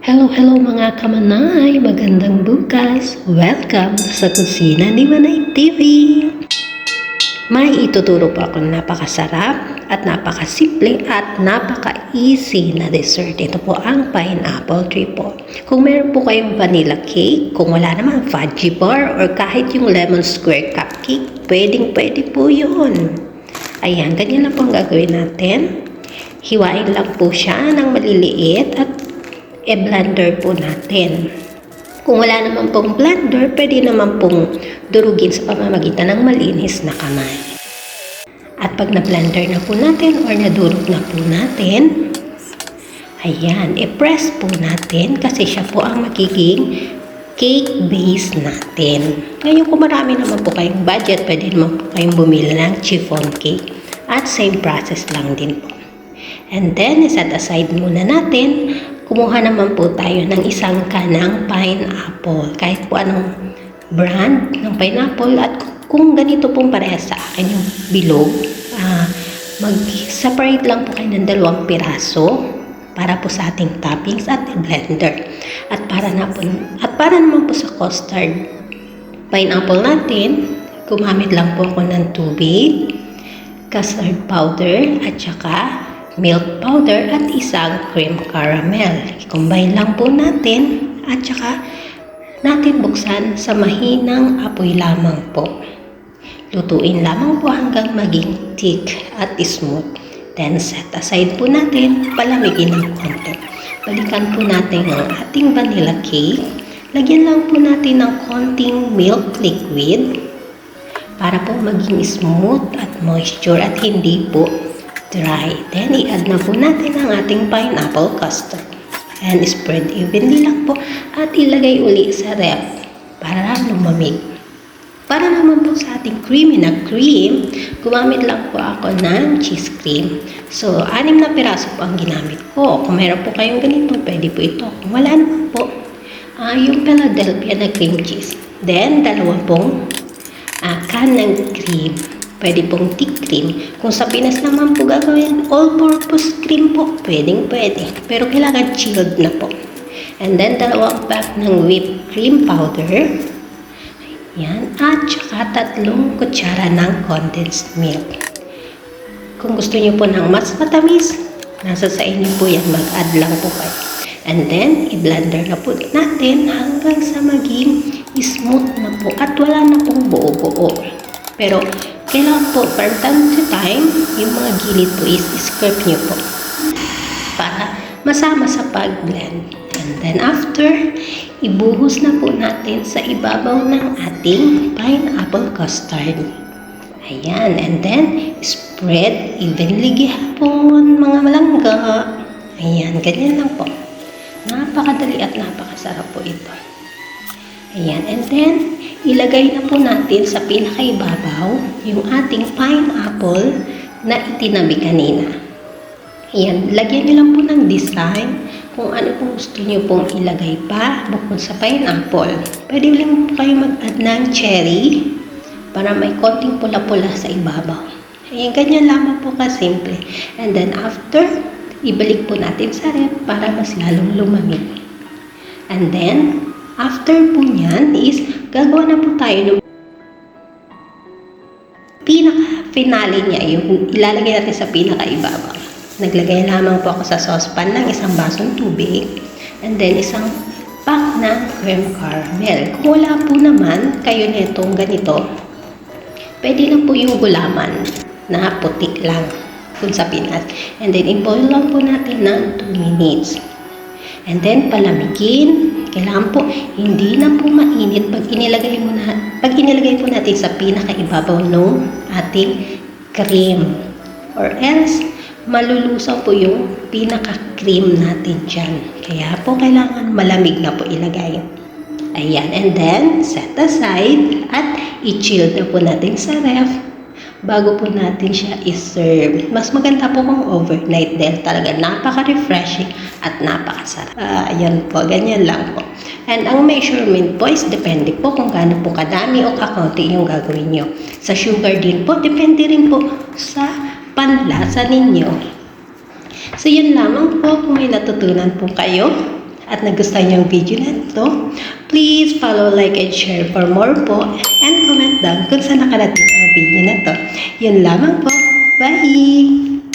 Hello mga kamanay! Magandang bukas! Welcome sa Kusina ni Manay TV! May ituturo po akong napakasarap at napakasimple at napaka-easy na dessert. Ito po ang pineapple triple. Kung meron po kayong vanilla cake, kung wala naman fudgy bar or kahit yung lemon square cupcake, pwede po yun. Ayan, ganyan lang po ang gagawin natin. Hiwain lang po siya ng maliliit at i-blender po natin. Kung wala naman pong blender, pwede naman pong durugin sa pamamagitan ng malinis na kamay. At pag na-blender na po natin or nadurog na po natin, ayan, i-press po natin kasi siya po ang magiging cake base natin. Ngayon kung marami naman po kayong budget, pwede naman po kayong bumili ng chiffon cake. At same process lang din po. And then, iset aside muna natin. Kumuha naman po tayo ng isang kanang pineapple. Kahit po anong brand ng pineapple. At kung ganito pong parehas sa akin yung bilog, mag-separate lang po kayo ng 2 piraso para po sa ating toppings at blender. At para naman po sa custard pineapple natin, gumamit lang po ako ng tubig, custard powder, at saka milk powder at isang cream caramel. I-combine lang po natin at saka natin buksan sa mahinang apoy lamang po. Lutuin lamang po hanggang maging thick at smooth. Then set aside po natin, palamigin ng konti. Balikan po natin ang ating vanilla cake. Lagyan lang po natin ng konting milk liquid para po maging smooth at moisture at hindi po dry. Then, i-add na po natin ang ating pineapple custard. And spread evenly lang po at ilagay uli sa ref para lumamig. Para naman po sa ating creamy na cream, gumamit lang po ako ng cheese cream. So, 6 na piraso po ang ginamit ko. Kung meron po kayong ganito, pwede po ito. Kung wala naman po, yung Philadelphia na cream cheese. Then, 2 pong can ng cream. Pwede pong thick cream. Kung sa Pinas naman po gagawin, all-purpose cream po, pwede. Pero kailangan chilled na po. And then, 2 pack ng whipped cream powder. Ayan. At saka 3 kutsara ng condensed milk. Kung gusto niyo po ng mas matamis, nasa sa inyo po yan, mag-add lang po kayo. And then, i-blender na po natin hanggang sa maging smooth na po at wala na pong buo-buo. Pero, kailangan po, from time to time, yung mga gilid po is-scrape nyo po para masama sa pag-blend. And then after, ibuhos na po natin sa ibabaw ng ating pineapple custard. Ayan, and then, spread evenly gihapon, mga malangga. Ayan, ganyan lang po. Napakadali at napakasarap po ito. Ayan, and then, ilagay na po natin sa pinakaibabaw yung ating pineapple na itinabi kanina. Ayan, lagyan nyo lang po ng design kung ano pong gusto nyo pong ilagay pa bukod sa pineapple. Pwede lang po kayo mag-add ng cherry para may konting pula-pula sa ibabaw. Ayan, ganyan lamang po kasimple. And then after, ibalik po natin sa ref para mas lalong lumamig. And then, after po niyan is gagawa na po tayo ng pinaka-finale niya, yung ilalagay natin sa pinaka-ibabaw. Naglagay lamang po ako sa saucepan ng 1 basong tubig and then 1 pack ng cream caramel. Kung wala po naman kayo netong ganito, pwede na po yung gulaman na puti lang kung sa Pinas. And then, i-boil lang po natin ng 2 minutes. And then, palamigin. Kailangan po, hindi na po mainit pag inilagay po natin sa pinakaibabaw ng ating cream. Or else, malulusaw po yung pinaka-cream natin dyan. Kaya po, kailangan malamig na po ilagay. Ayan, and then, set aside at i-chill na po natin sa ref bago po natin siya i-serve. Mas maganda po kung overnight dahil talaga napaka-refreshing at napakasarap. Ayan po, ganyan lang po. And ang measurement po is depende po kung gaano po kadami o kakaunti yung gagawin nyo. Sa sugar din po, depende rin po sa panlasa ninyo. So, yun lamang po. Kung may natutunan po kayo, at nagustuhan niyo ang video na ito, please follow, like, and share for more po. And comment down kung saan nakarating ang video na to. Yun lamang po. Bye!